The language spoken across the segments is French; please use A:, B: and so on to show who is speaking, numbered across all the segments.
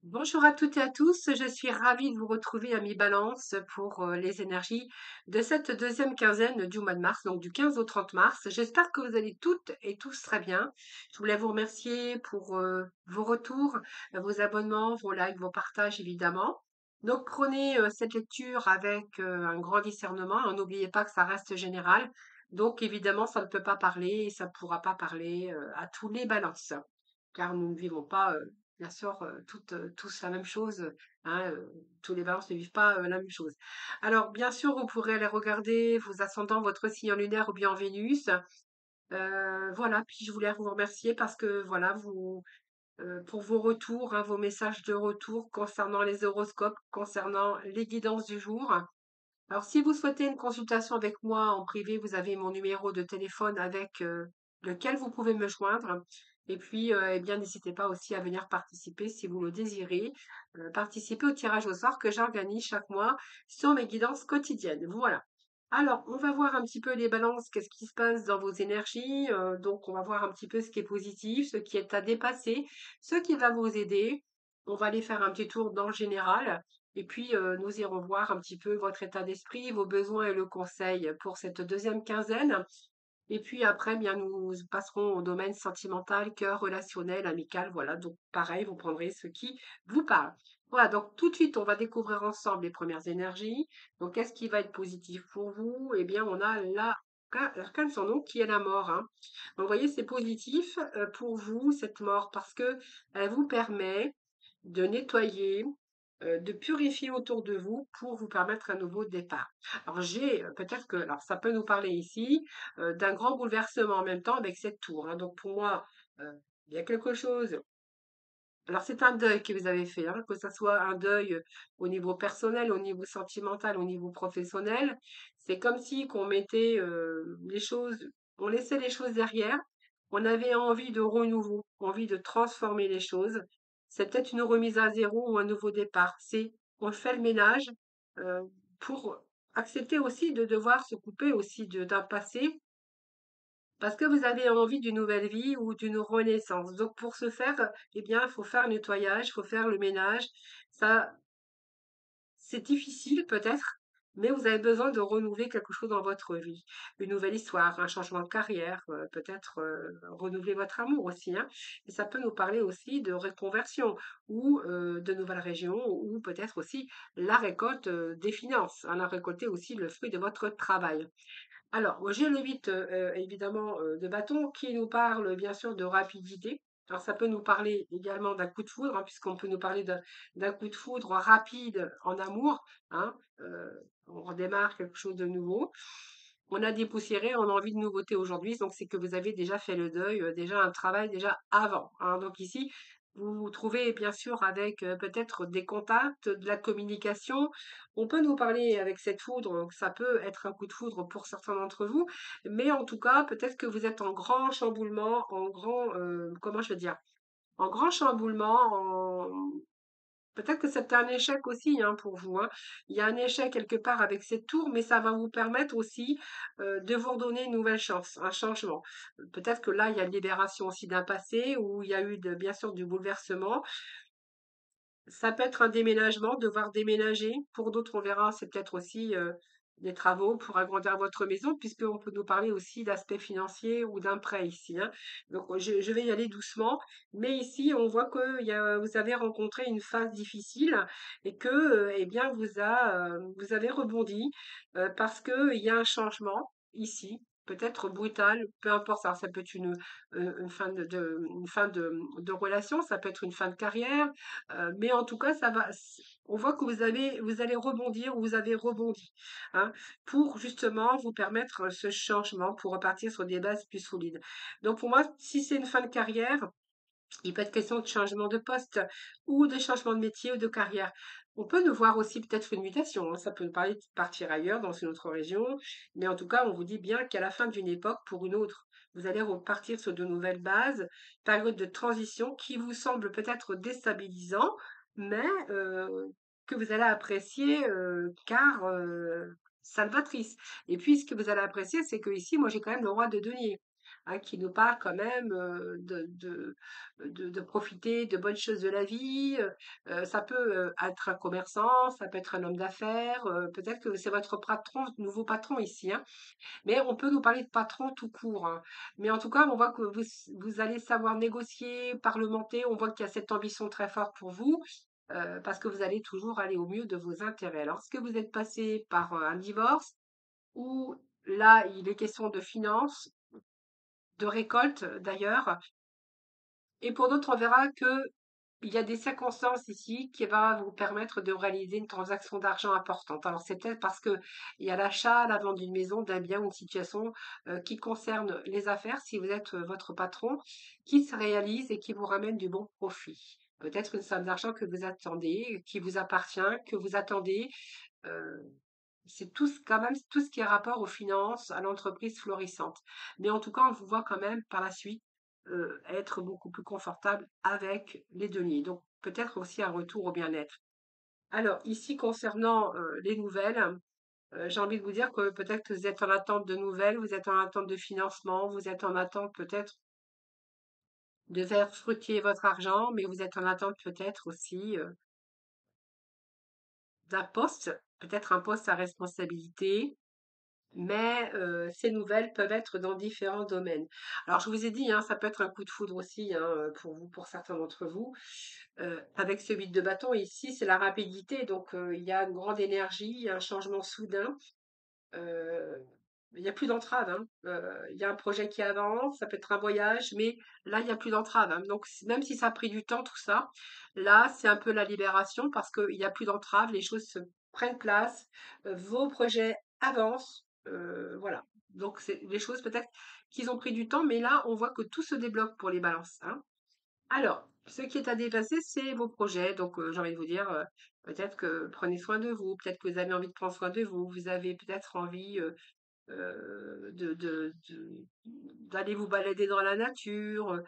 A: Bonjour à toutes et à tous, je suis ravie de vous retrouver à mi-balance pour les énergies de cette deuxième quinzaine du mois de mars, donc du 15 au 30 mars. J'espère que vous allez toutes et tous très bien. Je voulais vous remercier pour vos retours, vos abonnements, vos likes, vos partages évidemment. Donc prenez cette lecture avec un grand discernement, hein. N'oubliez pas que ça reste général. Donc évidemment, ça ne peut pas parler et ça ne pourra pas parler à tous les balances, car nous ne vivons pas bien sûr, toutes, tous la même chose, hein, tous les balances ne vivent pas, la même chose. Alors bien sûr, vous pourrez aller regarder vos ascendants, votre signe lunaire ou bien Vénus. Voilà, puis je voulais vous remercier parce que voilà, vous, pour vos retours, hein, vos messages de retour concernant les horoscopes, concernant les guidances du jour. Alors si vous souhaitez une consultation avec moi en privé, vous avez mon numéro de téléphone avec, lequel vous pouvez me joindre. Et puis, eh bien, n'hésitez pas aussi à venir participer si vous le désirez, participer au tirage au sort que j'organise chaque mois sur mes guidances quotidiennes. Voilà. Alors, on va voir un petit peu les balances, qu'est-ce qui se passe dans vos énergies. Donc, on va voir un petit peu ce qui est positif, ce qui est à dépasser, ce qui va vous aider. On va aller faire un petit tour dans le général. Et puis, nous irons voir un petit peu votre état d'esprit, vos besoins et le conseil pour cette deuxième quinzaine. Et puis après, bien, nous passerons au domaine sentimental, cœur, relationnel, amical. Voilà, donc pareil, vous prendrez ce qui vous parle. Voilà, donc tout de suite, on va découvrir ensemble les premières énergies. Donc, qu'est-ce qui va être positif pour vous? Eh bien, on a l'arcane sans nom qui est la mort, hein. Donc, vous voyez, c'est positif pour vous, cette mort, parce que elle vous permet de nettoyer, de purifier autour de vous pour vous permettre un nouveau départ. Alors j'ai peut-être que alors ça peut nous parler ici d'un grand bouleversement en même temps avec cette tour, hein. Donc pour moi, il y a quelque chose. Alors c'est un deuil que vous avez fait, hein, que ça soit un deuil au niveau personnel, au niveau sentimental, au niveau professionnel. C'est comme si qu'on mettait les choses, on laissait les choses derrière. On avait envie de renouveau, envie de transformer les choses. C'est peut-être une remise à zéro ou un nouveau départ. C'est on fait le ménage euh, pour accepter aussi de devoir se couper aussi d'un passé parce que vous avez envie d'une nouvelle vie ou d'une renaissance. Donc pour ce faire, eh bien, il faut faire le nettoyage, il faut faire le ménage. Ça, c'est difficile peut-être, mais vous avez besoin de renouveler quelque chose dans votre vie. Une nouvelle histoire, un changement de carrière, peut-être renouveler votre amour aussi, hein. Et ça peut nous parler aussi de reconversion ou de nouvelles régions ou peut-être aussi la récolte des finances, hein, la récolter aussi le fruit de votre travail. Alors, moi, j'ai le 8, évidemment, de bâton qui nous parle bien sûr de rapidité. Alors, ça peut nous parler également d'un coup de foudre, hein, puisqu'on peut nous parler d'un coup de foudre rapide en amour, hein. On redémarre quelque chose de nouveau. On a dépoussiéré, on a envie de nouveauté aujourd'hui, donc c'est que vous avez déjà fait le deuil, déjà un travail déjà avant, hein. Donc ici, vous vous trouvez bien sûr avec peut-être des contacts, de la communication. On peut nous parler avec cette foudre, donc ça peut être un coup de foudre pour certains d'entre vous, mais en tout cas, peut-être que vous êtes en grand chamboulement, en grand, comment je veux dire, en grand chamboulement, peut-être que c'est un échec aussi, hein, pour vous, hein. Il y a un échec quelque part avec cette tour, mais ça va vous permettre aussi de vous redonner une nouvelle chance, un changement. Peut-être que là, il y a une libération aussi d'un passé où il y a eu bien sûr du bouleversement. Ça peut être un déménagement, devoir déménager. Pour d'autres, on verra, c'est peut-être aussi des travaux pour agrandir votre maison, puisqu'on peut nous parler aussi d'aspect financier ou d'un prêt ici, hein. Donc, je vais y aller doucement. Mais ici, on voit que vous avez rencontré une phase difficile et que, eh bien, vous avez rebondi parce qu'il y a un changement ici. Peut-être brutal, peu importe, ça peut être une fin une fin de relation, ça peut être une fin de carrière, mais en tout cas, on voit que vous allez rebondir ou vous avez rebondi, hein, pour justement vous permettre ce changement, pour repartir sur des bases plus solides. Donc pour moi, si c'est une fin de carrière, il peut être question de changement de poste ou de changement de métier ou de carrière. On peut nous voir aussi peut-être une mutation, hein. Ça peut nous parler de partir ailleurs, dans une autre région, mais en tout cas, on vous dit bien qu'à la fin d'une époque pour une autre, vous allez repartir sur de nouvelles bases, période de transition qui vous semble peut-être déstabilisant, mais que vous allez apprécier car salvatrice. Et puis, ce que vous allez apprécier, c'est que ici, moi, j'ai quand même le roi de denier. hein, qui nous parle quand même de profiter de bonnes choses de la vie. Ça peut être un commerçant, ça peut être un homme d'affaires, peut-être que c'est votre patron, nouveau patron ici, hein. Mais on peut nous parler de patron tout court, hein. Mais en tout cas, on voit que vous allez savoir négocier, parlementer. On voit qu'il y a cette ambition très forte pour vous, parce que vous allez toujours aller au mieux de vos intérêts. Alors, est-ce que vous êtes passé par un divorce ou là, il est question de finances, de récolte d'ailleurs? Et pour d'autres, on verra que il y a des circonstances ici qui va vous permettre de réaliser une transaction d'argent importante. Alors c'est peut-être parce que il y a l'achat, la vente d'une maison, d'un bien ou une situation qui concerne les affaires, si vous êtes votre patron, qui se réalise et qui vous ramène du bon profit. Peut-être une somme d'argent que vous attendez, qui vous appartient, que vous attendez. euh, c'est quand même tout ce qui est rapport aux finances, à l'entreprise florissante. Mais en tout cas, on vous voit quand même par la suite être beaucoup plus confortable avec les deniers. Donc peut-être aussi un retour au bien-être. Alors ici, concernant les nouvelles, j'ai envie de vous dire que peut-être que vous êtes en attente de nouvelles, vous êtes en attente de financement, vous êtes en attente peut-être de faire fructifier votre argent, mais vous êtes en attente peut-être aussi d'un poste, peut-être un poste à responsabilité. Mais ces nouvelles peuvent être dans différents domaines. Alors je vous ai dit, hein, ça peut être un coup de foudre aussi, hein, pour vous, pour certains d'entre vous. Avec ce 8 de bâton ici, c'est la rapidité, donc il y a une grande énergie, un changement soudain. Heu, il y a plus d'entrave, hein. Il y a un projet qui avance, ça peut être un voyage, mais là, il y a plus d'entrave, hein. Donc même si ça a pris du temps tout ça, là, c'est un peu la libération parce qu'il y a plus d'entrave, les choses se prennent place, vos projets avancent, voilà. Donc c'est des choses peut-être qu'ils ont pris du temps, mais là, on voit que tout se débloque pour les balances, hein. Alors, ce qui est à dépasser, c'est vos projets. Donc, j'ai envie de vous dire, peut-être que prenez soin de vous, peut-être que vous avez envie de prendre soin de vous, vous avez peut-être envie, d'aller vous balader dans la nature.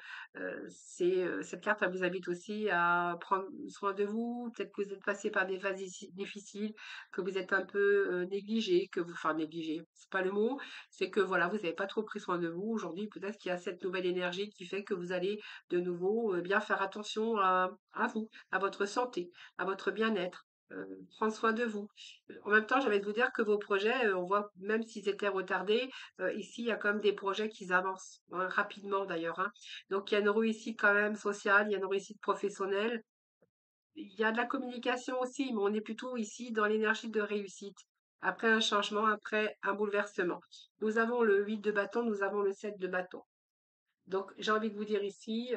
A: Cette carte, elle vous invite aussi à prendre soin de vous. Peut-être que vous êtes passé par des phases difficiles, que vous êtes un peu négligé, enfin négligé, c'est pas le mot, c'est que voilà, vous n'avez pas trop pris soin de vous. Aujourd'hui, peut-être qu'il y a cette nouvelle énergie qui fait que vous allez de nouveau bien faire attention à vous, à votre santé, à votre bien-être. Prendre soin de vous. En même temps, j'ai envie de vous dire que vos projets, on voit même s'ils étaient retardés, ici, il y a quand même des projets qui avancent, hein, rapidement d'ailleurs, hein. Donc il y a une réussite quand même sociale, il y a une réussite professionnelle. Il y a de la communication aussi, mais on est plutôt ici dans l'énergie de réussite. Après un changement, après un bouleversement. Nous avons le 8 de bâton, nous avons le 7 de bâton. Donc, j'ai envie de vous dire ici,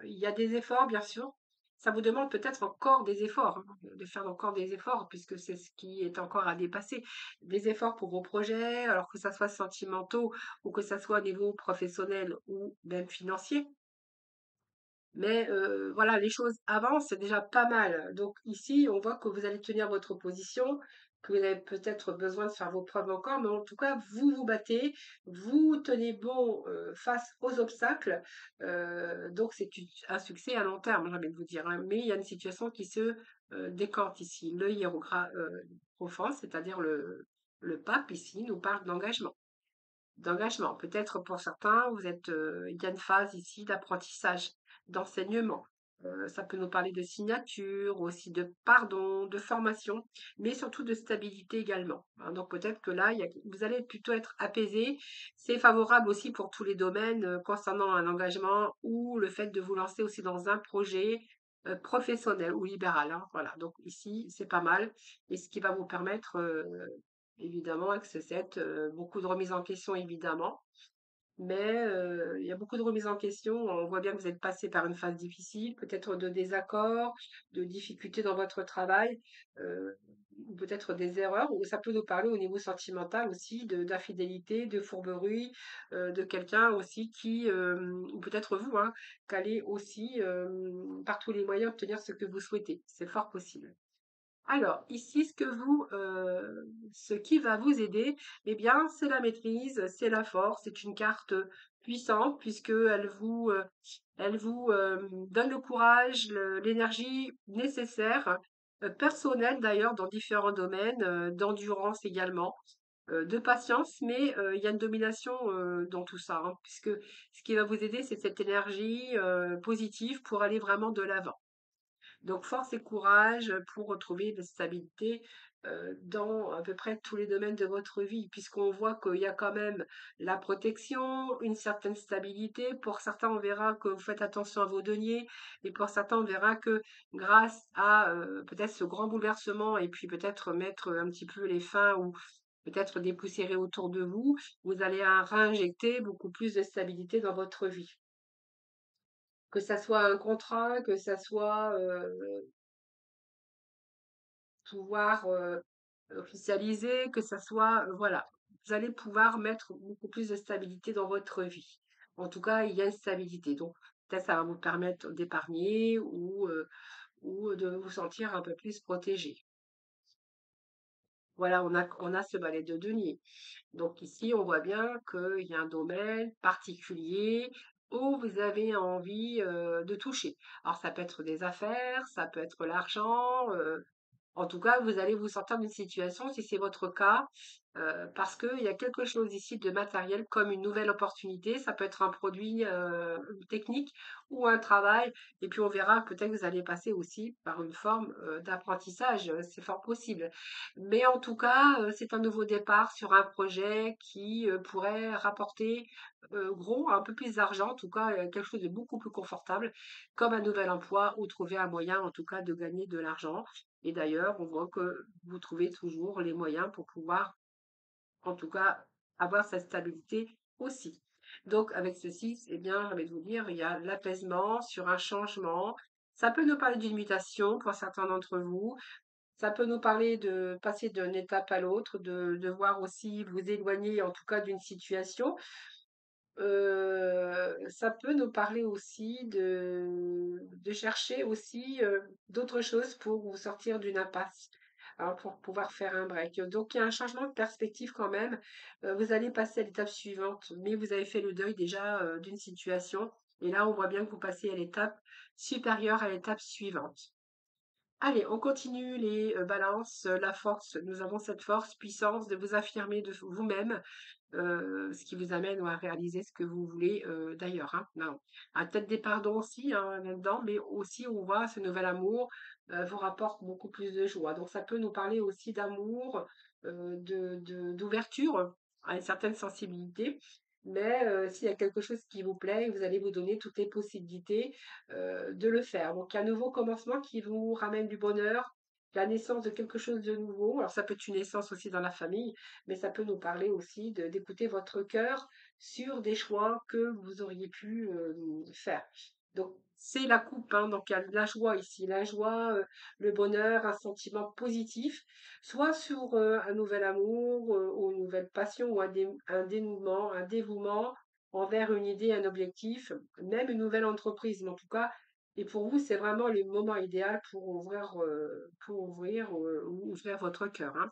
A: il y a des efforts, bien sûr. Ça vous demande peut-être encore des efforts, hein, de faire encore des efforts, puisque c'est ce qui est encore à dépasser. Des efforts pour vos projets, alors que ça soit sentimentaux ou que ça soit au niveau professionnel ou même financier. Mais voilà, les choses avancent, c'est déjà pas mal. Donc ici, on voit que vous allez tenir votre position, que vous avez peut-être besoin de faire vos preuves encore, mais en tout cas, vous vous battez, vous tenez bon face aux obstacles. Donc c'est un succès à long terme, j'ai envie de vous dire, hein. Mais il y a une situation qui se décante ici. Le hiérophant, c'est-à-dire le pape ici, nous parle d'engagement. Peut-être pour certains, il y a une phase ici d'apprentissage, d'enseignement. Ça peut nous parler de signature, aussi de pardon, de formation, mais surtout de stabilité également, hein. Donc peut-être que là, vous allez plutôt être apaisé. C'est favorable aussi pour tous les domaines concernant un engagement ou le fait de vous lancer aussi dans un projet professionnel ou libéral, hein. Voilà, donc ici, c'est pas mal. Et ce qui va vous permettre évidemment, avec ce set, beaucoup de remises en question évidemment, mais il y a beaucoup de remises en question. On voit bien que vous êtes passé par une phase difficile, peut-être de désaccords, de difficultés dans votre travail, ou peut-être des erreurs, ou ça peut nous parler au niveau sentimental aussi d'infidélité, de fourberie, de quelqu'un aussi ou peut-être vous, hein, qu'allez aussi, par tous les moyens obtenir ce que vous souhaitez. C'est fort possible. Alors, ici, ce qui va vous aider, eh bien, c'est la maîtrise, c'est la force. C'est une carte puissante puisque elle vous donne le courage, l'énergie nécessaire, personnelle d'ailleurs, dans différents domaines, d'endurance également. de patience, mais il y a une domination, dans tout ça, hein, puisque ce qui va vous aider, c'est cette énergie, positive pour aller vraiment de l'avant. Donc force et courage pour retrouver la stabilité dans à peu près tous les domaines de votre vie, puisqu'on voit qu'il y a quand même la protection, une certaine stabilité. Pour certains, on verra que vous faites attention à vos deniers, et pour certains, on verra que grâce à peut-être ce grand bouleversement, et puis peut-être mettre un petit peu les fins ou peut-être dépoussiérer autour de vous, vous allez réinjecter beaucoup plus de stabilité dans votre vie. Que ça soit un contrat, que ça soit pouvoir officialiser, que ça soit, voilà, vous allez pouvoir mettre beaucoup plus de stabilité dans votre vie. En tout cas, il y a une stabilité. Donc, peut-être ça va vous permettre d'épargner ou de vous sentir un peu plus protégé. Voilà, on a ce balai de denier. Donc ici, on voit bien qu'il y a un domaine particulier où vous avez envie de toucher. Alors, ça peut être des affaires, ça peut être l'argent, en tout cas, vous allez vous sortir d'une situation, si c'est votre cas, parce qu'il y a quelque chose ici de matériel comme une nouvelle opportunité. Ça peut être un produit technique ou un travail. Et puis on verra, peut-être que vous allez passer aussi par une forme d'apprentissage. C'est fort possible. Mais en tout cas, c'est un nouveau départ sur un projet qui pourrait rapporter gros, un peu plus d'argent, en tout cas quelque chose de beaucoup plus confortable, comme un nouvel emploi ou trouver un moyen, en tout cas, de gagner de l'argent. Et d'ailleurs, on voit que vous trouvez toujours les moyens pour pouvoir, en tout cas, avoir cette stabilité aussi. Donc, avec ceci, eh bien, je vais vous dire, il y a l'apaisement sur un changement. Ça peut nous parler d'une mutation pour certains d'entre vous. Ça peut nous parler de passer d'une étape à l'autre, de voir aussi vous éloigner, en tout cas, d'une situation. Ça peut nous parler aussi de chercher aussi, d'autres choses pour vous sortir d'une impasse, hein, pour pouvoir faire un break. Donc il y a un changement de perspective quand même. Vous allez passer à l'étape suivante, mais vous avez fait le deuil déjà, d'une situation et là, on voit bien que vous passez à l'étape supérieure, à l'étape suivante. Allez, on continue les, balances, la force. Nous avons cette force, puissance de vous affirmer de vous-même, ce qui vous amène à réaliser ce que vous voulez d'ailleurs. Hein. Non. Ah, peut-être des pardons aussi hein, là-dedans, mais aussi on voit ce nouvel amour vous rapporte beaucoup plus de joie. Donc ça peut nous parler aussi d'amour, d'ouverture à une certaine sensibilité. Mais s'il y a quelque chose qui vous plaît, vous allez vous donner toutes les possibilités de le faire. Donc, un nouveau commencement qui vous ramène du bonheur, la naissance de quelque chose de nouveau. Alors, ça peut être une naissance aussi dans la famille, mais ça peut nous parler aussi d'écouter votre cœur sur des choix que vous auriez pu faire. Donc, c'est la coupe, hein, donc il y a la joie ici, la joie, le bonheur, un sentiment positif, soit sur un nouvel amour, ou une nouvelle passion, ou un dénouement, un dévouement envers une idée, un objectif, même une nouvelle entreprise. Mais en tout cas, et pour vous, c'est vraiment le moment idéal pour ouvrir ou ouvrir votre cœur, hein.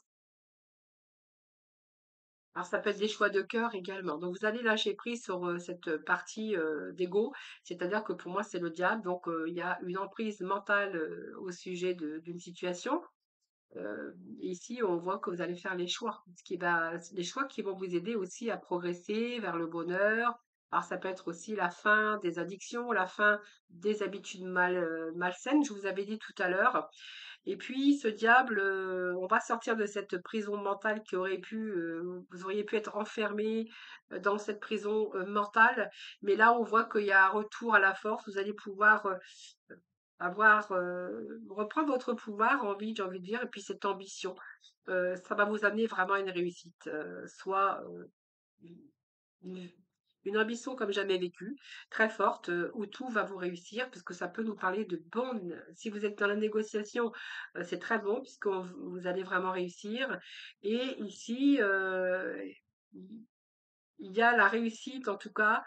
A: Alors ça peut être des choix de cœur également. Donc vous allez lâcher prise sur cette partie d'ego, c'est-à-dire que pour moi c'est le diable. Donc il y a une emprise mentale au sujet d'une situation. Ici, on voit que vous allez faire les choix, les choix qui vont vous aider aussi à progresser vers le bonheur. Alors ça peut être aussi la fin des addictions, la fin des habitudes malsaines, je vous avais dit tout à l'heure. Et puis ce diable, on va sortir de cette prison mentale qui aurait pu, vous auriez pu être enfermé dans cette prison mentale. Mais là, on voit qu'il y a un retour à la force. Vous allez pouvoir avoir, reprendre votre pouvoir, j'ai envie de dire, et puis cette ambition. Ça va vous amener vraiment à une réussite, soit une une ambition comme jamais vécue, très forte, où tout va vous réussir, puisque ça peut nous parler de bonnes si vous êtes dans la négociation, c'est très bon puisque vous allez vraiment réussir et ici, il y a la réussite en tout cas,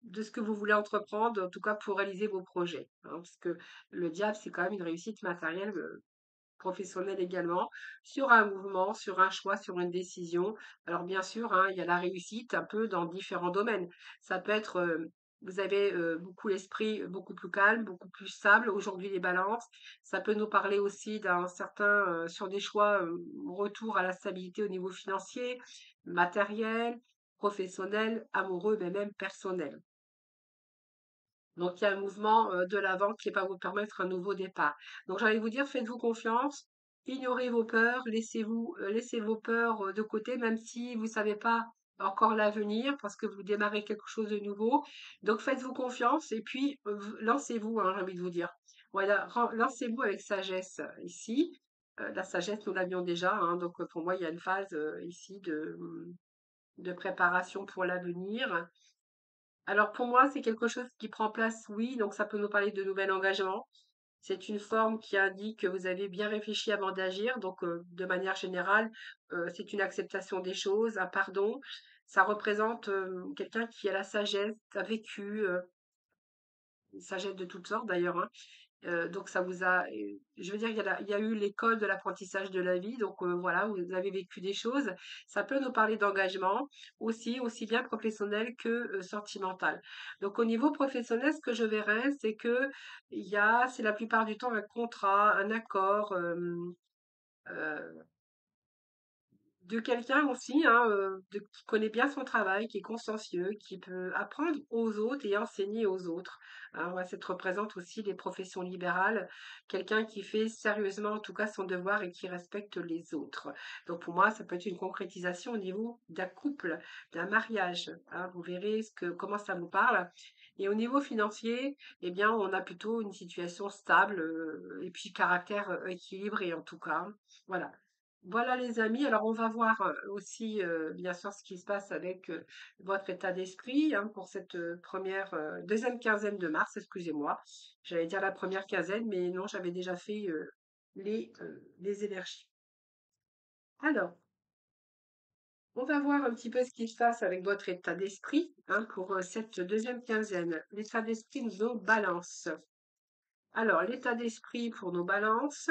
A: de ce que vous voulez entreprendre, en tout cas pour réaliser vos projets, hein, parce que le diable, c'est quand même une réussite matérielle, professionnelle également, sur un mouvement, sur un choix, sur une décision. Alors bien sûr, hein, il y a la réussite un peu dans différents domaines. Ça peut être Vous avez beaucoup l'esprit beaucoup plus calme, beaucoup plus stable. Aujourd'hui, les balances, ça peut nous parler aussi d'un certain, sur des choix, retour à la stabilité au niveau financier, matériel, professionnel, amoureux, mais même personnel. Donc, il y a un mouvement de l'avant qui va vous permettre un nouveau départ. Donc, j'ai envie de vous dire, faites-vous confiance, ignorez vos peurs, laissez vos peurs de côté, même si vous savez pas encore l'avenir, parce que vous démarrez quelque chose de nouveau. Donc, faites-vous confiance et puis lancez-vous, hein, j'ai envie de vous dire. Voilà, lancez-vous avec sagesse ici. La sagesse, nous l'avions déjà, hein, donc pour moi, il y a une phase ici de préparation pour l'avenir. Alors pour moi, c'est quelque chose qui prend place, oui, donc ça peut nous parler de nouvel engagement. C'est une forme qui indique que vous avez bien réfléchi avant d'agir, donc de manière générale, c'est une acceptation des choses, un pardon. Ça représente quelqu'un qui a la sagesse, a vécu, une sagesse de toutes sortes d'ailleurs, hein. Donc ça vous a, je veux dire, il y a eu l'école de l'apprentissage de la vie, donc voilà, vous avez vécu des choses. Ça peut nous parler d'engagement aussi, aussi bien professionnel que sentimental. Donc au niveau professionnel, ce que je verrais, c'est que c'est la plupart du temps un contrat, un accord. De quelqu'un aussi, hein, qui connaît bien son travail, qui est consciencieux, qui peut apprendre aux autres et enseigner aux autres. Hein, ouais, ça te représente aussi les professions libérales, quelqu'un qui fait sérieusement, en tout cas, son devoir et qui respecte les autres. Donc pour moi, ça peut être une concrétisation au niveau d'un couple, d'un mariage. Hein, vous verrez comment ça vous parle. Et au niveau financier, eh bien, on a plutôt une situation stable et puis caractère équilibré en tout cas. Voilà. Voilà les amis, alors on va voir aussi bien sûr ce qui se passe avec votre état d'esprit hein, pour cette deuxième quinzaine de mars, excusez-moi. J'allais dire la première quinzaine, mais non, j'avais déjà fait les énergies. Alors, on va voir un petit peu ce qui se passe avec votre état d'esprit hein, pour cette deuxième quinzaine. L'état d'esprit de nos balances. Alors, l'état d'esprit pour nos balances.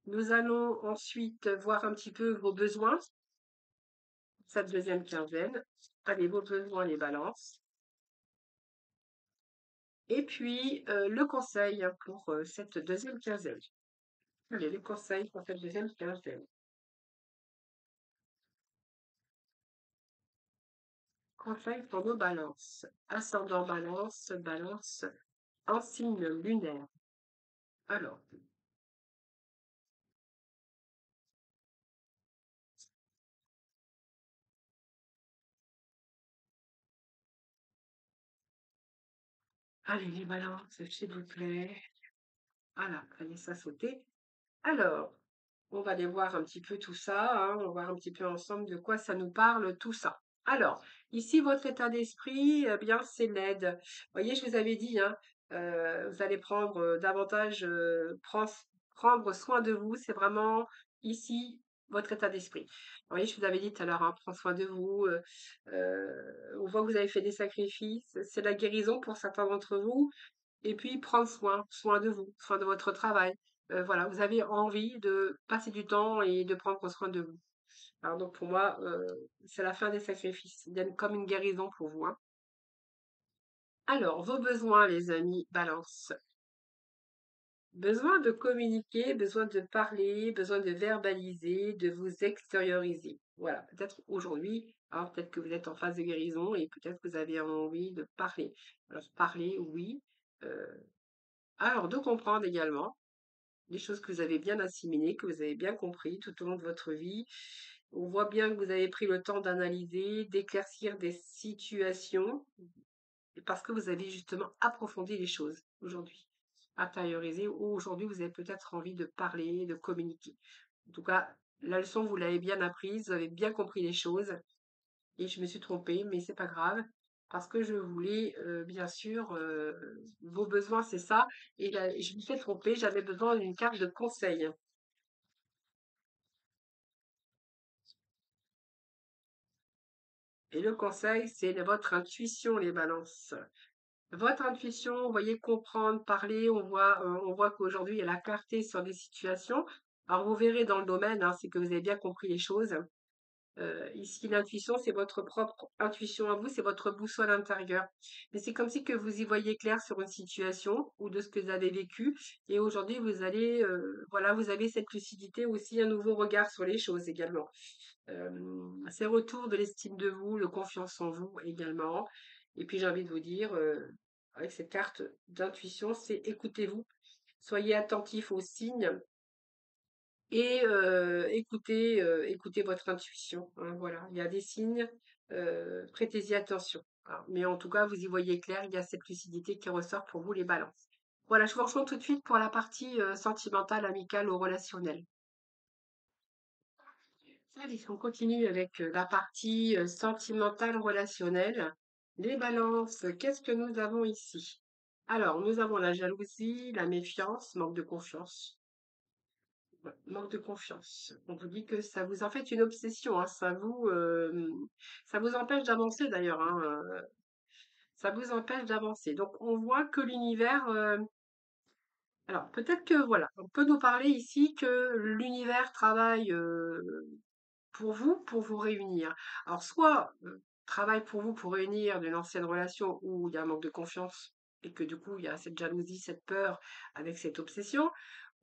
A: Nous allons ensuite voir un petit peu vos besoins cette deuxième quinzaine. Allez, vos besoins, les balances. Et puis, le conseil pour cette deuxième quinzaine. Allez, le conseil pour cette deuxième quinzaine. Conseil pour nos balances. Ascendant balance, balance en signe lunaire. Alors, allez, les balances, s'il vous plaît. Voilà, allez, ça sauter. Alors, on va aller voir un petit peu tout ça, hein, on va voir un petit peu ensemble de quoi ça nous parle, tout ça. Alors, ici, votre état d'esprit, eh bien, c'est l'aide. Vous voyez, je vous avais dit, hein, vous allez prendre davantage, prendre soin de vous. C'est vraiment ici votre état d'esprit. Vous voyez, je vous avais dit tout à l'heure, hein, prendre soin de vous. On voit que vous avez fait des sacrifices. C'est la guérison pour certains d'entre vous. Et puis prendre soin de vous, soin de votre travail. Voilà, vous avez envie de passer du temps et de prendre soin de vous. Alors donc pour moi, c'est la fin des sacrifices. Il y a comme une guérison pour vous, hein. Alors, vos besoins, les amis, balance. Besoin de communiquer, besoin de parler, besoin de verbaliser, de vous extérioriser. Voilà, peut-être aujourd'hui, alors peut-être que vous êtes en phase de guérison et peut-être que vous avez envie de parler. Alors parler, oui. Euh, alors de comprendre également. Des choses que vous avez bien assimilées, que vous avez bien compris tout au long de votre vie. On voit bien que vous avez pris le temps d'analyser, d'éclaircir des situations, parce que vous avez justement approfondi les choses aujourd'hui, intériorisé, ou aujourd'hui vous avez peut-être envie de parler, de communiquer. En tout cas, la leçon, vous l'avez bien apprise, vous avez bien compris les choses, et je me suis trompée, mais c'est pas grave, parce que je voulais, bien sûr, vos besoins, c'est ça, et je me suis trompée, j'avais besoin d'une carte de conseil. Et le conseil, c'est votre intuition, les balances. Votre intuition, vous voyez, comprendre, parler, on voit qu'aujourd'hui, il y a la clarté sur des situations. Alors, vous verrez dans le domaine, hein, c'est que vous avez bien compris les choses. Ici, l'intuition, c'est votre propre intuition à vous, c'est votre boussole intérieure. Mais c'est comme si que vous y voyez clair sur une situation ou de ce que vous avez vécu. Et aujourd'hui, vous allez, voilà, vous avez cette lucidité aussi, un nouveau regard sur les choses également. C'est retour de l'estime de vous, de confiance en vous également. Et puis, j'ai envie de vous dire, avec cette carte d'intuition, c'est écoutez-vous, soyez attentif aux signes et écoutez votre intuition, hein, voilà. Il y a des signes, prêtez-y attention, hein. Mais en tout cas, vous y voyez clair, il y a cette lucidité qui ressort pour vous les balances. Voilà, je vous rejoins tout de suite pour la partie, sentimentale, amicale ou relationnelle. Allez, on continue avec, la partie, sentimentale, relationnelle. Les balances, qu'est-ce que nous avons ici? Alors, nous avons la jalousie, la méfiance, manque de confiance. Ouais, manque de confiance. On vous dit que ça vous en fait une obsession, hein, ça vous empêche d'avancer d'ailleurs, hein, ça vous empêche d'avancer. Donc on voit que l'univers, alors peut-être que voilà, on peut nous parler ici que l'univers travaille pour vous réunir. Alors soit travaille pour vous pour réunir d'une ancienne relation où il y a un manque de confiance et que du coup il y a cette jalousie, cette peur avec cette obsession,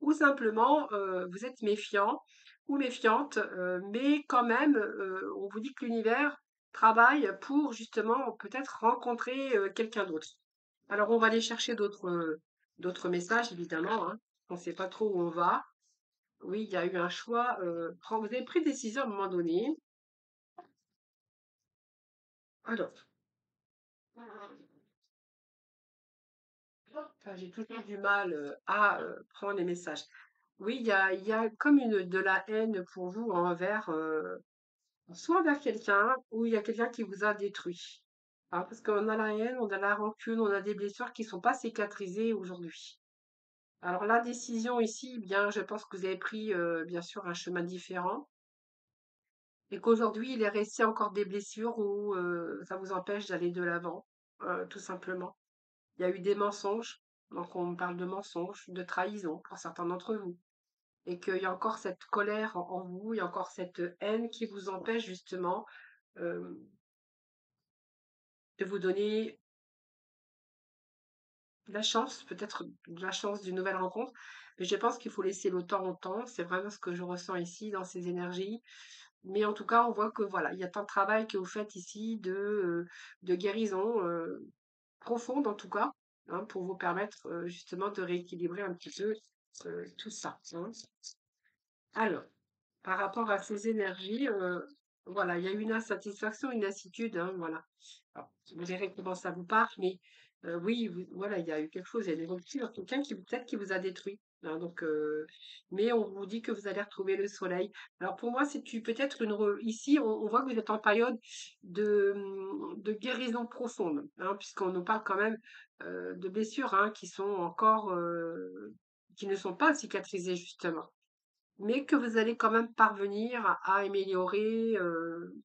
A: ou simplement vous êtes méfiant ou méfiante, mais quand même on vous dit que l'univers travaille pour justement peut-être rencontrer quelqu'un d'autre. Alors on va aller chercher d'autres messages évidemment, hein. On ne sait pas trop où on va. Oui, il y a eu un choix. Vous avez pris une décision à un moment donné. Alors, enfin, j'ai toujours du mal à prendre les messages. Oui, il y a comme de la haine pour vous envers, soit envers quelqu'un, ou il y a quelqu'un qui vous a détruit. Hein, parce qu'on a la haine, on a la rancune, on a des blessures qui sont pas cicatrisées aujourd'hui. Alors la décision ici, eh bien, je pense que vous avez pris bien sûr un chemin différent et qu'aujourd'hui il est resté encore des blessures où ça vous empêche d'aller de l'avant, tout simplement. Il y a eu des mensonges, donc on parle de mensonges, de trahison pour certains d'entre vous. Et qu'il y a encore cette colère en vous, il y a encore cette haine qui vous empêche justement euh, de vous donner la chance, peut-être la chance d'une nouvelle rencontre. Mais je pense qu'il faut laisser le temps au temps. C'est vraiment ce que je ressens ici dans ces énergies. Mais en tout cas, on voit que voilà, il y a tant de travail que vous faites ici de guérison profonde en tout cas, hein, pour vous permettre justement de rééquilibrer un petit peu tout ça, hein. Alors, par rapport à ces énergies, voilà, il y a une insatisfaction, une lassitude, hein, voilà. Alors, vous verrez comment ça vous part, mais oui, voilà, il y a eu quelque chose, il y a des ruptures, quelqu'un qui peut-être qui vous a détruit, hein, donc, mais on vous dit que vous allez retrouver le soleil. Alors pour moi, peut-être ici, on voit que vous êtes en période de guérison profonde, hein, puisqu'on nous parle quand même de blessures, hein, qui sont encore, qui ne sont pas cicatrisées justement, mais que vous allez quand même parvenir à améliorer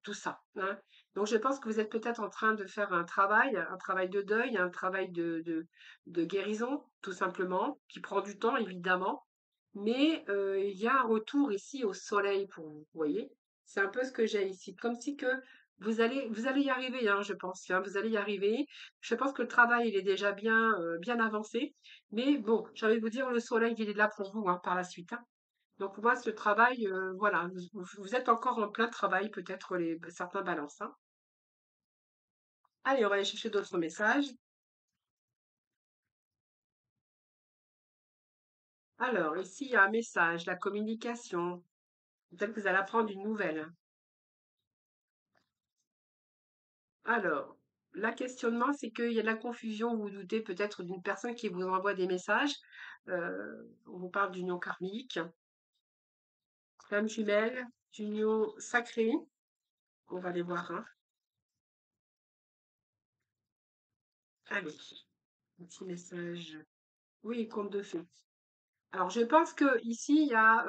A: tout ça, hein. Donc je pense que vous êtes peut-être en train de faire un travail de deuil, un travail de guérison, tout simplement, qui prend du temps évidemment, mais il y a un retour ici au soleil pour vous, vous voyez? C'est un peu ce que j'ai ici, comme si que vous allez y arriver, hein, je pense, hein, vous allez y arriver. Je pense que le travail, il est déjà bien avancé, mais bon, j'ai envie de vous dire, le soleil, il est là pour vous, hein, par la suite, hein. Donc moi, ce travail, voilà, vous êtes encore en plein travail, peut-être certains balances, hein. Allez, on va aller chercher d'autres messages. Alors, ici, il y a un message, la communication. Peut-être que vous allez apprendre une nouvelle. Alors, la questionnement, c'est qu'il y a de la confusion, vous vous doutez peut-être d'une personne qui vous envoie des messages. On vous parle d'union karmique, flamme jumelle, d'union sacrée. On va les voir, hein. Allez, un petit message. Oui, conte de fées. Alors, je pense que ici, il y a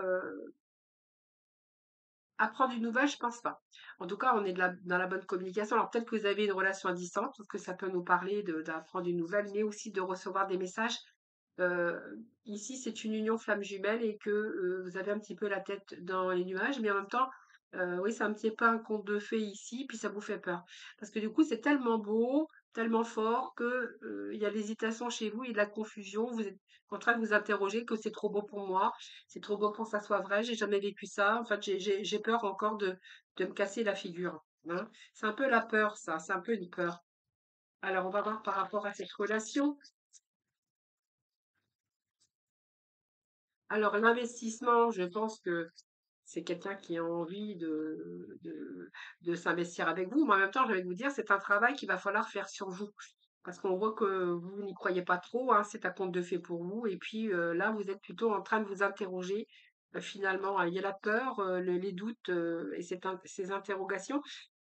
A: apprendre une nouvelle, je pense pas. En tout cas, on est dans la bonne communication. Alors, peut-être que vous avez une relation à distance, parce que ça peut nous parler d'apprendre une nouvelle, mais aussi de recevoir des messages. Euh, Ici, c'est une union flamme jumelle et que vous avez un petit peu la tête dans les nuages, mais en même temps, Oui, c'est un petit peu un conte de fées ici, puis ça vous fait peur. Parce que du coup, c'est tellement beau, tellement fort que, il y a l'hésitation chez vous et de la confusion. Vous êtes en train de vous interroger que c'est trop beau pour moi, c'est trop beau pour que ça soit vrai, j'ai jamais vécu ça. En fait, j'ai peur encore de me casser la figure, hein. C'est un peu la peur, ça, c'est un peu une peur. Alors, on va voir par rapport à cette relation. Alors, l'investissement, je pense que c'est quelqu'un qui a envie de s'investir avec vous, mais en même temps, je vais vous dire, c'est un travail qu'il va falloir faire sur vous. Parce qu'on voit que vous n'y croyez pas trop, hein, c'est un conte de fait pour vous. Et puis là, vous êtes plutôt en train de vous interroger. Finalement, hein, il y a la peur, les doutes et ces interrogations.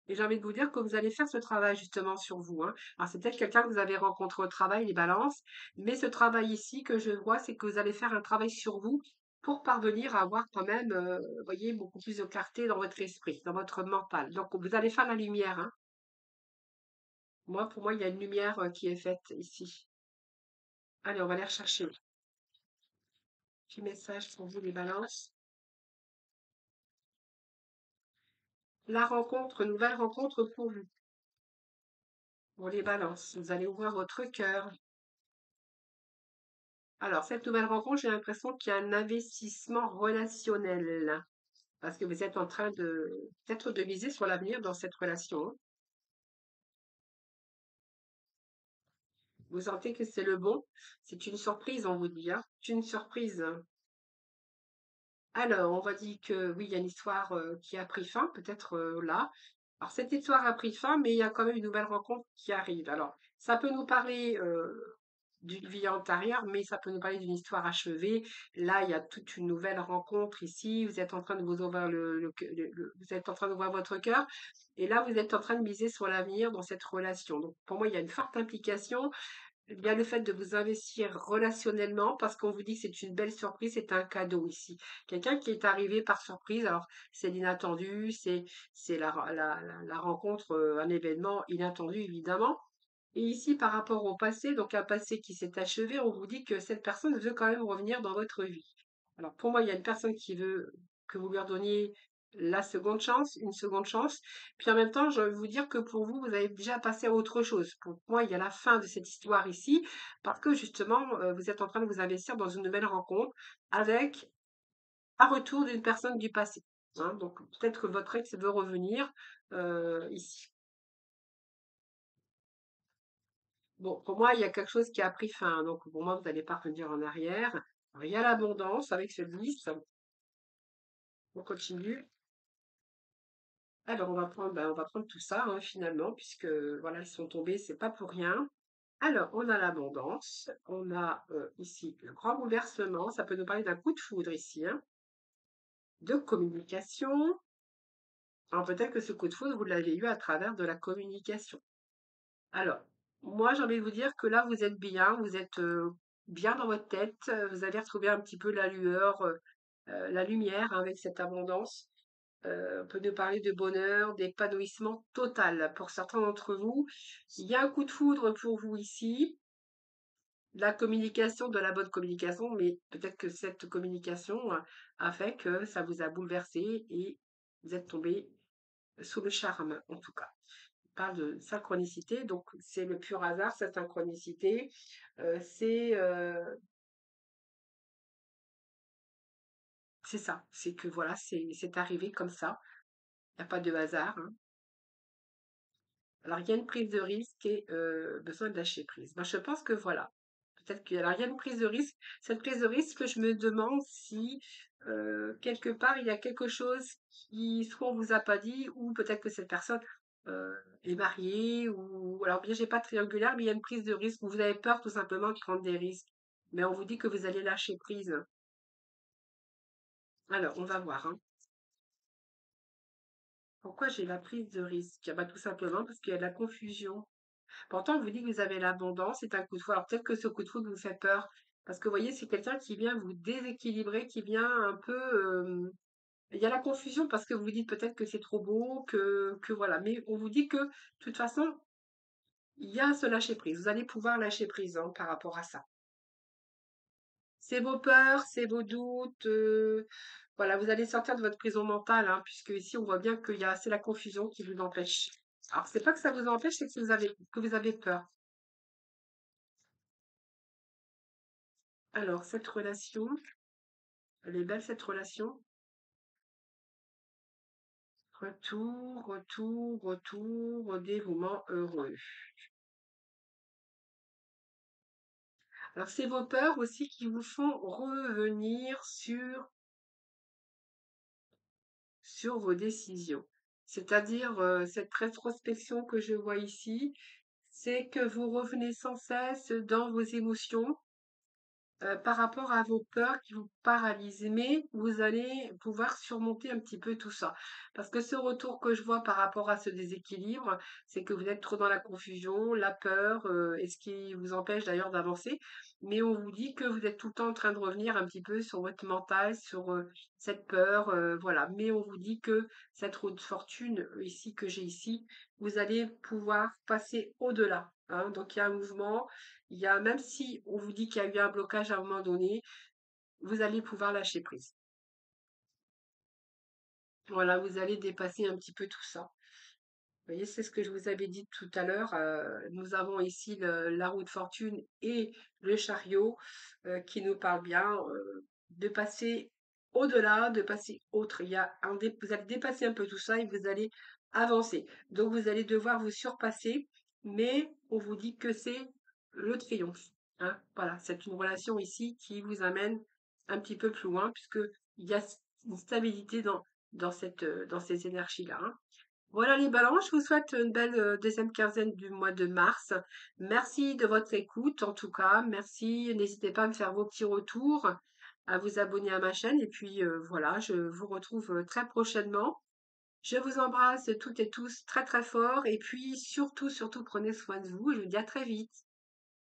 A: Et j'ai envie de vous dire que vous allez faire ce travail justement sur vous, hein. Alors, c'est peut-être quelqu'un que vous avez rencontré au travail, les balances, mais ce travail ici que je vois, c'est que vous allez faire un travail sur vous pour parvenir à avoir quand même, vous voyez, beaucoup plus de clarté dans votre esprit, dans votre mental. Donc, vous allez faire la lumière, hein. Moi, pour moi, il y a une lumière qui est faite ici. Allez, on va aller rechercher. Petit message pour vous, les balances. La rencontre, nouvelle rencontre pour vous, pour les balances. Vous allez ouvrir votre cœur. Alors, cette nouvelle rencontre, j'ai l'impression qu'il y a un investissement relationnel, parce que vous êtes en train de peut-être de miser sur l'avenir dans cette relation, hein. Vous sentez que c'est le bon. C'est une surprise, on vous dit, hein. C'est une surprise. Alors, on va dire que oui, il y a une histoire qui a pris fin, peut-être là. Alors, cette histoire a pris fin, mais il y a quand même une nouvelle rencontre qui arrive. Alors, ça peut nous parler d'une vie antérieure, mais ça peut nous parler d'une histoire achevée. Là, il y a toute une nouvelle rencontre ici. Vous êtes en train de vous ouvrir vous êtes en train d'ouvrir votre cœur. Et là, vous êtes en train de miser sur l'avenir dans cette relation. Donc, pour moi, il y a une forte implication. Il y a le fait de vous investir relationnellement parce qu'on vous dit que c'est une belle surprise, c'est un cadeau ici. Quelqu'un qui est arrivé par surprise, alors c'est l'inattendu, c'est la rencontre, un événement inattendu évidemment. Et ici, par rapport au passé, donc un passé qui s'est achevé, on vous dit que cette personne veut quand même revenir dans votre vie. Alors pour moi, il y a une personne qui veut que vous lui redonniez la seconde chance, une seconde chance. Puis en même temps, je vais vous dire que pour vous, vous avez déjà passé à autre chose. Pour moi, il y a la fin de cette histoire ici, parce que justement, vous êtes en train de vous investir dans une nouvelle rencontre avec un retour d'une personne du passé, hein. Donc peut-être que votre ex veut revenir ici. Bon, pour moi, il y a quelque chose qui a pris fin, hein. Donc pour moi, vous n'allez pas revenir en arrière. Alors, il y a l'abondance avec ce 10. On continue. Alors, on va prendre tout ça, hein, finalement, puisque voilà, ils sont tombés, c'est pas pour rien. Alors, on a l'abondance, on a ici le grand bouleversement, ça peut nous parler d'un coup de foudre ici, hein, de communication. Alors, peut-être que ce coup de foudre, vous l'avez eu à travers de la communication. Alors, moi, j'ai envie de vous dire que là, vous êtes bien dans votre tête, vous avez retrouvé un petit peu la lueur, la lumière, hein, avec cette abondance. On peut nous parler de bonheur, d'épanouissement total pour certains d'entre vous. Il y a un coup de foudre pour vous ici, la communication, de la bonne communication, mais peut-être que cette communication a fait que ça vous a bouleversé et vous êtes tombé sous le charme, en tout cas. On parle de synchronicité, donc c'est le pur hasard, cette synchronicité. C'est ça, c'est que voilà, c'est arrivé comme ça. Il n'y a pas de hasard, hein. Alors, il y a une prise de risque et besoin de lâcher prise. Ben, je pense que voilà. Peut-être qu'il y a, alors, il y a une prise de risque. Cette prise de risque, je me demande si quelque part il y a quelque chose qui soit on vous a pas dit, ou peut-être que cette personne euh, est mariée, ou alors bien j'ai pas de triangulaire, mais il y a une prise de risque où vous avez peur tout simplement de prendre des risques. Mais on vous dit que vous allez lâcher prise. Alors, on va voir, hein. Pourquoi j'ai la prise de risque? Ah bah, tout simplement parce qu'il y a de la confusion. Pourtant, on vous dit que vous avez l'abondance, c'est un coup de foudre. Alors peut-être que ce coup de foudre vous fait peur, parce que vous voyez, c'est quelqu'un qui vient vous déséquilibrer, qui vient un peu. Il y a la confusion parce que vous vous dites peut-être que c'est trop beau, que voilà. Mais on vous dit que, de toute façon, il y a ce lâcher prise. Vous allez pouvoir lâcher prise, hein, par rapport à ça. C'est vos peurs, c'est vos doutes. Voilà, vous allez sortir de votre prison mentale, hein, puisque ici on voit bien c'est la confusion qui vous empêche. Alors c'est pas que ça vous empêche, c'est que vous avez peur. Alors cette relation, elle est belle cette relation. Retour, retour, retour, dévouement heureux. Alors c'est vos peurs aussi qui vous font revenir sur vos décisions. C'est-à-dire cette rétrospection que je vois ici, c'est que vous revenez sans cesse dans vos émotions par rapport à vos peurs qui vous paralysent, mais vous allez pouvoir surmonter un petit peu tout ça. Parce que ce retour que je vois par rapport à ce déséquilibre, c'est que vous êtes trop dans la confusion, la peur, et ce qui vous empêche d'ailleurs d'avancer. Mais on vous dit que vous êtes tout le temps en train de revenir un petit peu sur votre mental, sur cette peur, voilà. Mais on vous dit que cette roue de fortune ici que j'ai ici, vous allez pouvoir passer au-delà, hein. Donc il y a un mouvement, même si on vous dit qu'il y a eu un blocage à un moment donné, vous allez pouvoir lâcher prise. Voilà, vous allez dépasser un petit peu tout ça. Vous voyez, c'est ce que je vous avais dit tout à l'heure. Nous avons ici la roue de fortune et le chariot qui nous parlent bien de passer au-delà, de passer autre. Vous allez dépasser un peu tout ça et vous allez avancer. Donc vous allez devoir vous surpasser, mais on vous dit que c'est le triomphe, hein. Voilà, c'est une relation ici qui vous amène un petit peu plus loin puisque il y a une stabilité dans ces énergies-là, hein. Voilà les balances, je vous souhaite une belle deuxième quinzaine du mois de mars. Merci de votre écoute en tout cas. Merci. N'hésitez pas à me faire vos petits retours, à vous abonner à ma chaîne. Et puis voilà, je vous retrouve très prochainement. Je vous embrasse toutes et tous très très fort. Et puis surtout, surtout, prenez soin de vous. Je vous dis à très vite.